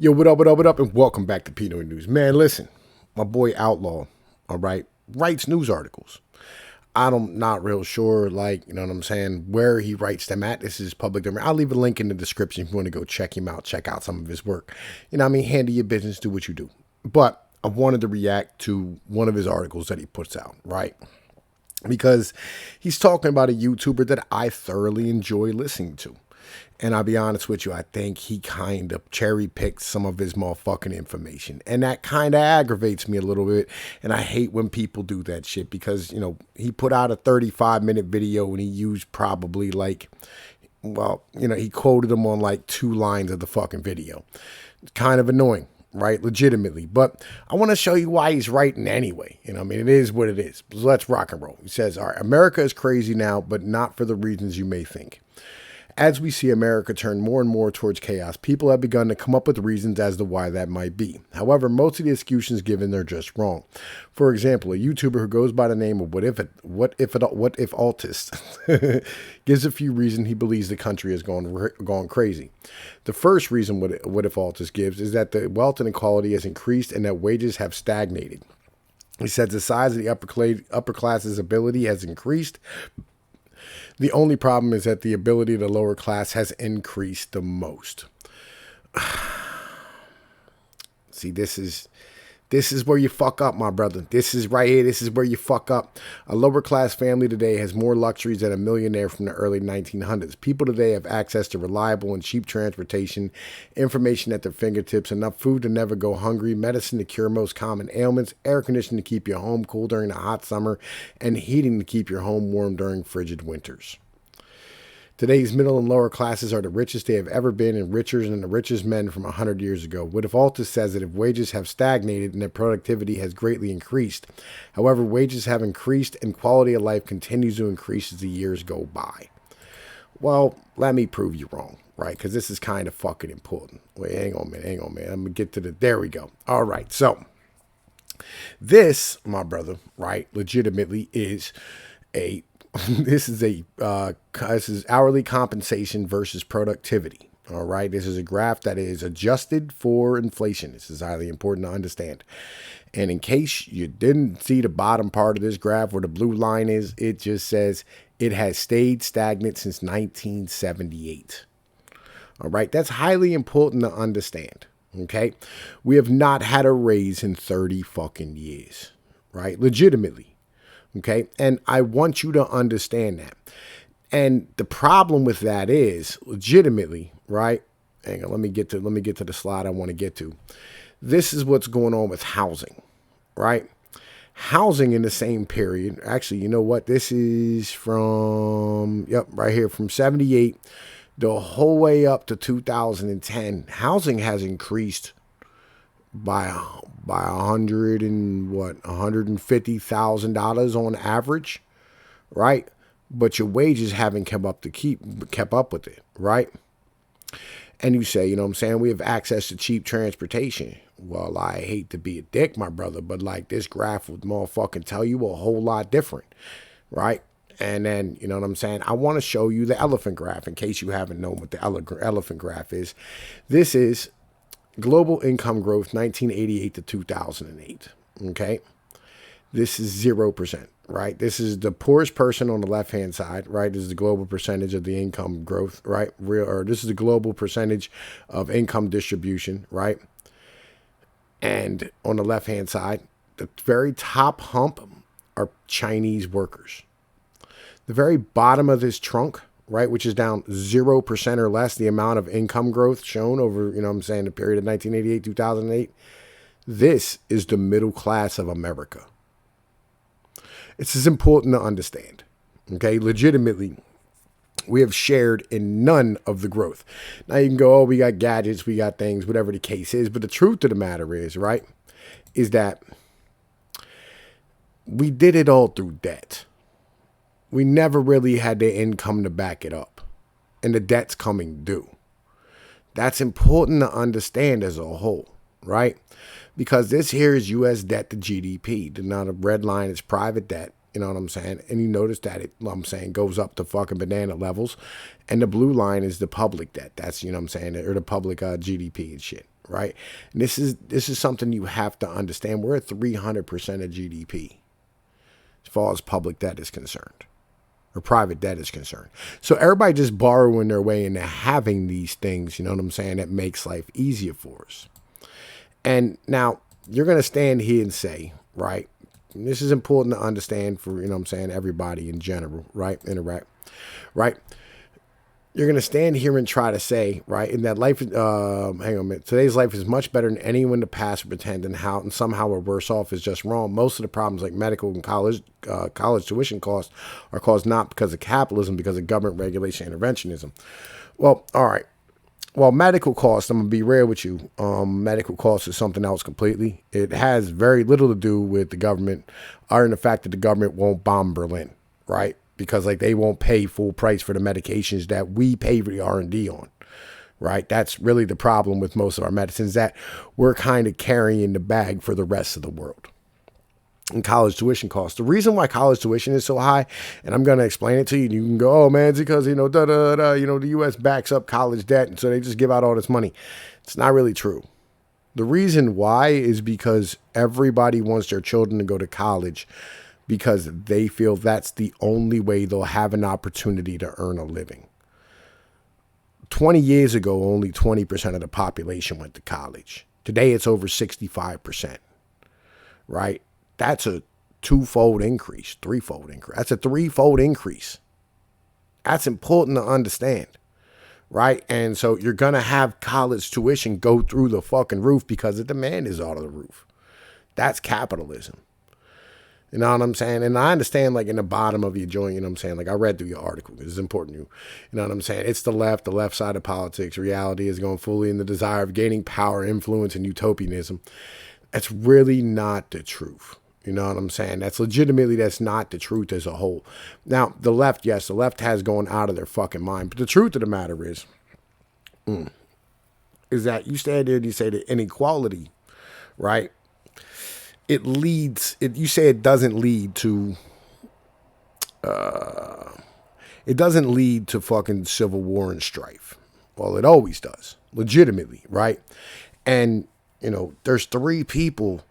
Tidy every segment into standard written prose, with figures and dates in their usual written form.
Yo, what up, and welcome back to Pnoid News. Man, listen, my boy Outlaw, all right, writes news articles. I'm not real sure, like, you know what I'm saying, where he writes them at. This is public domain. I'll leave a link in the description if you want to go check him out, check out some of his work. You know what I mean? Handle your business, do what you do. But I wanted to react to one of his articles that he puts out, right? Because he's talking about a YouTuber that I thoroughly enjoy listening to. And I'll be honest with you, I think he kind of cherry picked some of his motherfucking information. And that kind of aggravates me a little bit. And I hate when people do that shit because, you know, he put out a 35-minute video and he used probably like, well, you know, he quoted him on like 2 lines of the fucking video. It's kind of annoying, right? Legitimately. But I want to show you why he's writing anyway. You know, I mean, it is what it is. So let's rock and roll. He says, all right, America is crazy now, but not for the reasons you may think. As we see America turn more and more towards chaos, people have begun to come up with reasons as to why that might be. However, most of the excuses given are just wrong. For example, a YouTuber who goes by the name of What If Altist gives a few reasons he believes the country has gone crazy. The first reason What If Altist gives is that the wealth inequality has increased and that wages have stagnated. He says the size of the upper class's ability has increased. The only problem is that the ability of the lower class has increased the most. See, this is where you fuck up, my brother. This is right here. This is where you fuck up. A lower class family today has more luxuries than a millionaire from the early 1900s. People today have access to reliable and cheap transportation, information at their fingertips, enough food to never go hungry, medicine to cure most common ailments, air conditioning to keep your home cool during the hot summer, and heating to keep your home warm during frigid winters. Today's middle and lower classes are the richest they have ever been and richer than the richest men from 100 years ago. What If Altist says that if wages have stagnated and that productivity has greatly increased, however, wages have increased and quality of life continues to increase as the years go by. Well, let me prove you wrong, right? Because this is kind of fucking important. Wait, hang on, man. I'm going to get to there we go. All right, so this, my brother, right, legitimately is a this is hourly compensation versus productivity. All right. This is a graph that is adjusted for inflation. This is highly important to understand. And in case you didn't see the bottom part of this graph where the blue line is, it just says it has stayed stagnant since 1978. All right. That's highly important to understand. Okay. We have not had a raise in 30 fucking years. Right. Legitimately. Okay, and I want you to understand that. And the problem with that is legitimately, right? Hang on, let me get to the slide I want to get to. This is what's going on with housing, right? Housing in the same period. Actually, you know what? This is from right here from 78 the whole way up to 2010. Housing has increased by $150,000 on average, right? But your wages haven't kept up with it, right? And you say, you know what I'm saying, we have access to cheap transportation. Well, I hate to be a dick, my brother, but like this graph would motherfucking tell you a whole lot different, right? And then, you know what I'm saying, I want to show you the elephant graph in case you haven't known what the elephant graph is. This is global income growth, 1988 to 2008, okay? This is 0%, right? This is the poorest person on the left-hand side, right? This is the global percentage of the income growth, right? This is the global percentage of income distribution, right? And on the left-hand side, the very top hump are Chinese workers. The very bottom of this trunk, right, which is down 0% or less, the amount of income growth shown over, you know what I'm saying, the period of 1988, 2008. This is the middle class of America. This is important to understand, okay? Legitimately, we have shared in none of the growth. Now you can go, oh, we got gadgets, we got things, whatever the case is. But the truth of the matter is, right, is that we did it all through debt. We never really had the income to back it up. And the debt's coming due. That's important to understand as a whole, right? Because this here is U.S. debt to GDP. Now the red line is private debt, You know what I'm saying? And you notice that goes up to fucking banana levels. And the blue line is the public debt. That's, you know what I'm saying, or the public GDP and shit, right? And this is something you have to understand. We're at 300% of GDP as far as public debt is concerned, or private debt is concerned. So everybody just borrowing their way into having these things, you know what I'm saying, that makes life easier for us. And now you're going to stand here and say, right, and this is important to understand for, you know what I'm saying, everybody in general, right, interact, right? You're going to stand here and try to say, right, in that life, hang on a minute, today's life is much better than anyone in the past pretend, and somehow we're worse off is just wrong. Most of the problems like medical and college tuition costs are caused not because of capitalism, because of government regulation and interventionism. Well, all right. Well, medical costs, I'm going to be real with you. Medical costs is something else completely. It has very little to do with the government, or in the fact that the government won't bomb Berlin, right? Because like they won't pay full price for the medications that we pay for the R&D on, right? That's really the problem with most of our medicines, that we're kind of carrying the bag for the rest of the world. And college tuition costs. The reason why college tuition is so high, and I'm going to explain it to you, and you can go, oh man, it's because, you know, the U.S. backs up college debt, and so they just give out all this money. It's not really true. The reason why is because everybody wants their children to go to college because they feel that's the only way they'll have an opportunity to earn a living. 20 years ago, only 20% of the population went to college. Today, it's over 65%, right? That's a threefold increase. That's a threefold increase. That's important to understand, right? And so you're going to have college tuition go through the fucking roof because the demand is out of the roof. That's capitalism. You know what I'm saying? And I understand, like, in the bottom of your joint, you know what I'm saying? Like, I read through your article. This is important to you. You know what I'm saying? It's the left side of politics. Reality is going fully in the desire of gaining power, influence, and utopianism. That's really not the truth. You know what I'm saying? That's not the truth as a whole. Now, the left, yes, the left has gone out of their fucking mind. But the truth of the matter is that you stand there and you say that inequality, right? You say it doesn't lead to, fucking civil war and strife. Well, it always does, legitimately, right? And, you know, there's three people.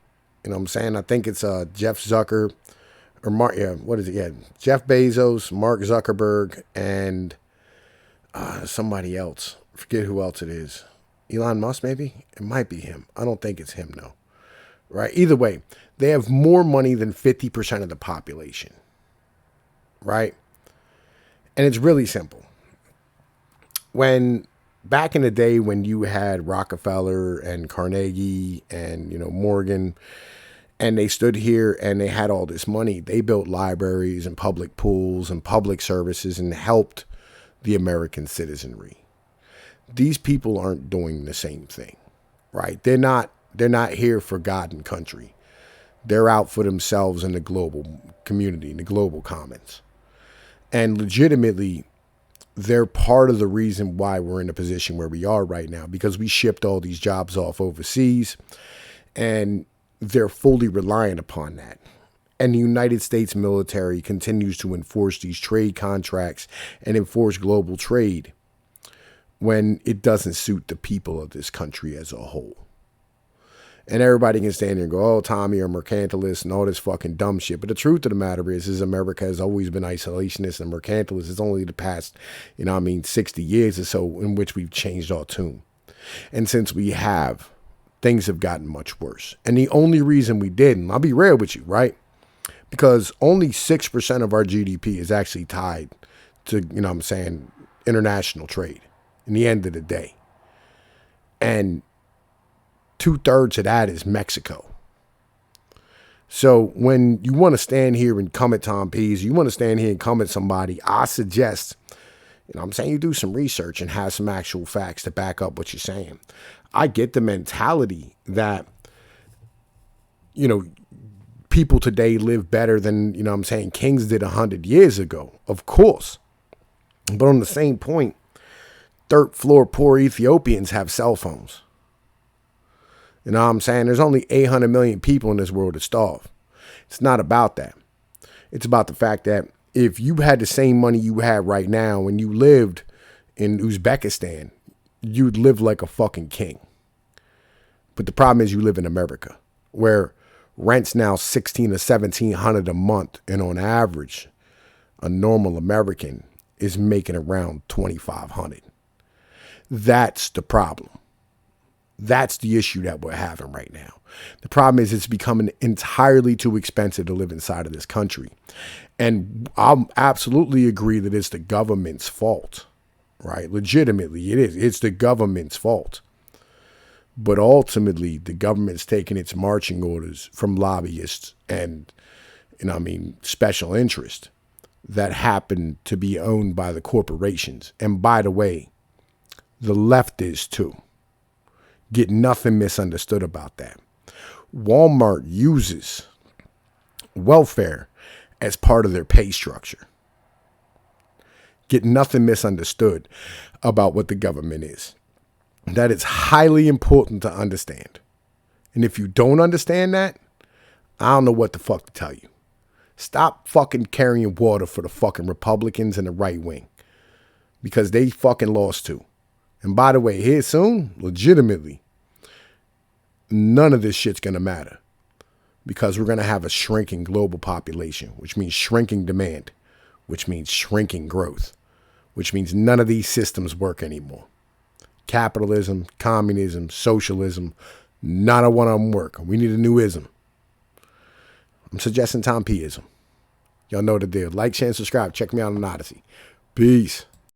You know what I'm saying? I think it's Jeff Zucker, or Mark, Jeff Bezos, Mark Zuckerberg, and somebody else. I forget who else it is. Elon Musk, maybe? It might be him. I don't think it's him, though. Right? Either way, they have more money than 50% of the population. Right? And it's really simple. Back in the day when you had Rockefeller and Carnegie and, you know, Morgan, and they stood here and they had all this money, they built libraries and public pools and public services and helped the American citizenry. These people aren't doing the same thing, right? They're not here for God and country. They're out for themselves in the global community, in the global commons. And legitimately, they're part of the reason why we're in the position where we are right now, because we shipped all these jobs off overseas and they're fully reliant upon that. And the United States military continues to enforce these trade contracts and enforce global trade when it doesn't suit the people of this country as a whole. And everybody can stand there and go, oh, Tommy, you're a mercantilist and all this fucking dumb shit. But the truth of the matter is America has always been isolationist and mercantilist. It's only the past, 60 years or so in which we've changed our tune. And since we have, things have gotten much worse. And the only reason we didn't, I'll be real with you, right? Because only 6% of our GDP is actually tied to, international trade in the end of the day. And 2/3 of that is Mexico. So when you want to stand here and come at Tom Pease, you want to stand here and come at somebody, I suggest, you do some research and have some actual facts to back up what you're saying. I get the mentality that, people today live better than, kings did 100 years ago, of course. But on the same point, third floor poor Ethiopians have cell phones. There's only 800 million people in this world that starve. It's not about that. It's about the fact that if you had the same money you have right now when you lived in Uzbekistan, you'd live like a fucking king. But the problem is you live in America, where rent's now $1,600 or $1,700 a month, and on average, a normal American is making around $2,500. That's the problem. That's the issue that we're having right now. The problem is it's becoming entirely too expensive to live inside of this country. And I'll absolutely agree that it's the government's fault, right? Legitimately, it is. It's the government's fault. But ultimately, the government's taking its marching orders from lobbyists and, special interest that happen to be owned by the corporations. And by the way, the left is too. Get nothing misunderstood about that. Walmart uses welfare as part of their pay structure. Get nothing misunderstood about what the government is. That is highly important to understand. And if you don't understand that, I don't know what the fuck to tell you. Stop fucking carrying water for the fucking Republicans and the right wing, because they fucking lost too. And by the way, here soon, legitimately, none of this shit's going to matter, because we're going to have a shrinking global population, which means shrinking demand, which means shrinking growth, which means none of these systems work anymore. Capitalism, communism, socialism, none of one of them work. We need a new ism. I'm suggesting Tom P-ism. Y'all know the deal. Like, share, and subscribe. Check me out on Odyssey. Peace.